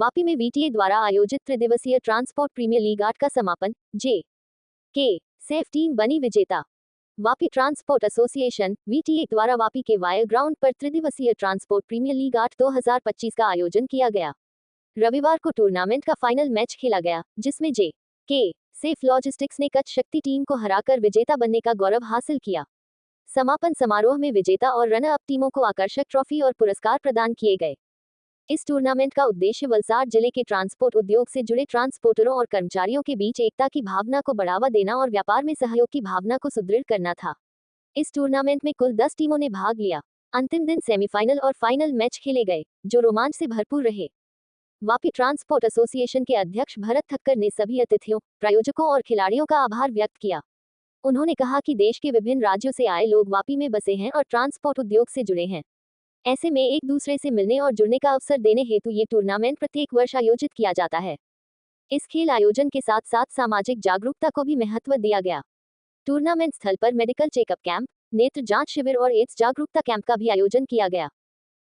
वापी में वीटीए द्वारा आयोजित त्रिदिवसीय ट्रांसपोर्ट प्रीमियर लीग 8 का समापन। जे.के. सैफ टीम बनी विजेता। वापी ट्रांसपोर्ट एसोसिएशन वीटीए द्वारा वापी के वायर ग्राउंड पर त्रिदिवसीय ट्रांसपोर्ट प्रीमियर लीग 8 2025 का आयोजन किया गया। रविवार को टूर्नामेंट का फाइनल मैच खेला गया, जिसमें जे.के. सैफ लॉजिस्टिक्स ने कच्छ शक्ति टीम को हराकर विजेता बनने का गौरव हासिल किया। समापन समारोह में विजेता और रनर अप टीमों को आकर्षक ट्रॉफी और पुरस्कार प्रदान किए गए। इस टूर्नामेंट का उद्देश्य वलसाड जिले के ट्रांसपोर्ट उद्योग से जुड़े ट्रांसपोर्टरों और कर्मचारियों के बीच एकता की भावना को बढ़ावा देना और व्यापार में सहयोग की भावना को सुदृढ़ करना था। इस टूर्नामेंट में कुल 10 टीमों ने भाग लिया। अंतिम दिन सेमीफाइनल और फाइनल मैच खेले गए, जो रोमांच से भरपूर रहे। वापी ट्रांसपोर्ट एसोसिएशन के अध्यक्ष भरत ठक्कर ने सभी अतिथियों, प्रायोजकों और खिलाड़ियों का आभार व्यक्त किया। उन्होंने कहा कि देश के विभिन्न राज्यों से आए लोग वापी में बसे हैं और ट्रांसपोर्ट उद्योग से जुड़े हैं। ऐसे में एक दूसरे से मिलने और जुड़ने का अवसर देने हेतु ये टूर्नामेंट प्रत्येक वर्ष आयोजित किया जाता है। इस खेल आयोजन के साथ साथ सामाजिक जागरूकता को भी महत्व दिया गया। टूर्नामेंट स्थल पर मेडिकल चेकअप कैंप, नेत्र जांच शिविर और एड्स जागरूकता कैंप का भी आयोजन किया गया।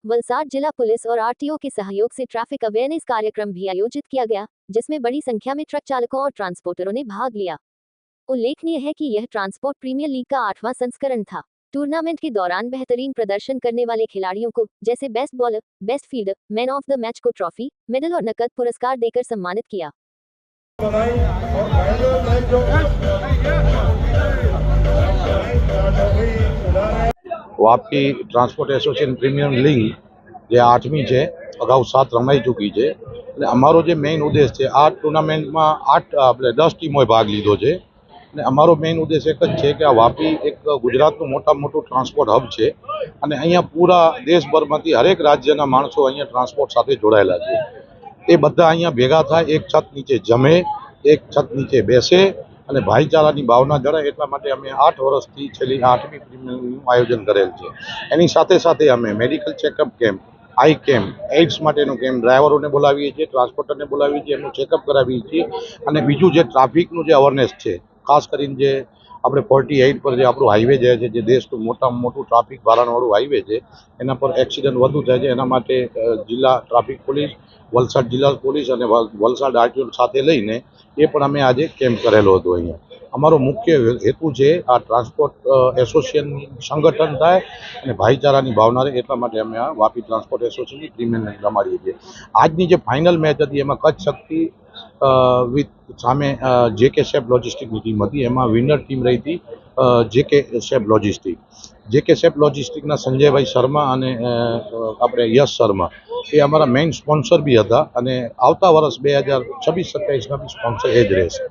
वलसाड जिला पुलिस और आरटीओ के सहयोग से ट्रैफिक अवेयरनेस कार्यक्रम भी आयोजित किया गया, जिसमें बड़ी संख्या में ट्रक चालकों और ट्रांसपोर्टरों ने भाग लिया। उल्लेखनीय है कि यह ट्रांसपोर्ट प्रीमियर लीग का 8वां संस्करण था। टूर्नामेंट के दौरान बेहतरीन प्रदर्शन करने वाले खिलाड़ियों को, जैसे best bowler, best fielder, man of the match को ट्रॉफी, मेडल और नकद पुरस्कार देकर सम्मानित किया। Vapi transport association premier league જે 8મી છે, અગાઉ 7 રમાઈ ચૂકી છે। એટલે અમારો જે મેઇન ઉદ્દેશ છે, આ ટુર્નામેન્ટમાં 10 ટીમોએ ભાગ લીધો છે અને અમારો મેઇન ઉદ્દેશ એક જ છે કે આ વાપી એક ગુજરાતનું મોટામાં મોટું ટ્રાન્સપોર્ટ હબ છે અને અહીંયા પૂરા દેશભરમાંથી હરેક રાજ્યના માણસો અહીંયા ટ્રાન્સપોર્ટ સાથે જોડાયેલા છે। એ બધા અહીંયા ભેગા થાય, એક છત નીચે જમે, એક છત નીચે બેસે અને ભાઈચારાની ભાવના જળાય, એટલા માટે અમે 8 વર્ષથી છેલ્લી 8મી પ્રીમિયરનું આયોજન કરેલ છે। એની સાથે સાથે અમે મેડિકલ ચેકઅપ કેમ્પ, आई केम्प, एड्स माटेनो केम्प ड्राइवरों ने बोलावीए छीए, ट्रांसपोर्टर ने बोलावीए छीए, एमनुं चेकअप करावीए छीए अने बीजुं जे ट्राफिकनुं जे अवेरनेस छे, खास करीने जे આપણે 48 પર જે આપણું હાઈવે જાય છે, જે દેશનું મોટામાં મોટું ટ્રાફિક ભારાણવાળું હાઈવે છે, એના પર એક્સિડન્ટ વધુ થાય છે। એના માટે જિલ્લા ટ્રાફિક પોલીસ, વલસાડ જિલ્લા પોલીસ અને વલસાડ આરટીઓ સાથે લઈને એ પણ અમે આજે કેમ્પ કરેલો હતો। અહીંયા અમારો મુખ્ય હેતુ છે આ ટ્રાન્સપોર્ટ એસોસિએશન સંગઠન થાય અને ભાઈચારાની ભાવના રહે, એટલા માટે અમે આ વાપી ટ્રાન્સપોર્ટ એસોસિએશનની પ્રીમિયર લીગ રમાડીએ છીએ। આજની જે ફાઇનલ મેચ હતી એમાં કચ્છ શક્તિ વિથ સામે જેકે સેફ લોજિસ્ટિકની ટીમ હતી। એમાં વિનર ટીમ રહી હતી જેકે સેફ લોજિસ્ટિક। જેકે સેફ લોજિસ્ટિકના સંજયભાઈ શર્મા અને આપણે યશ શર્મા એ અમારા મેઇન સ્પોન્સર બી હતા અને આવતા વર્ષ 2026-27ના બી સ્પોન્સર એ જ રહેશે।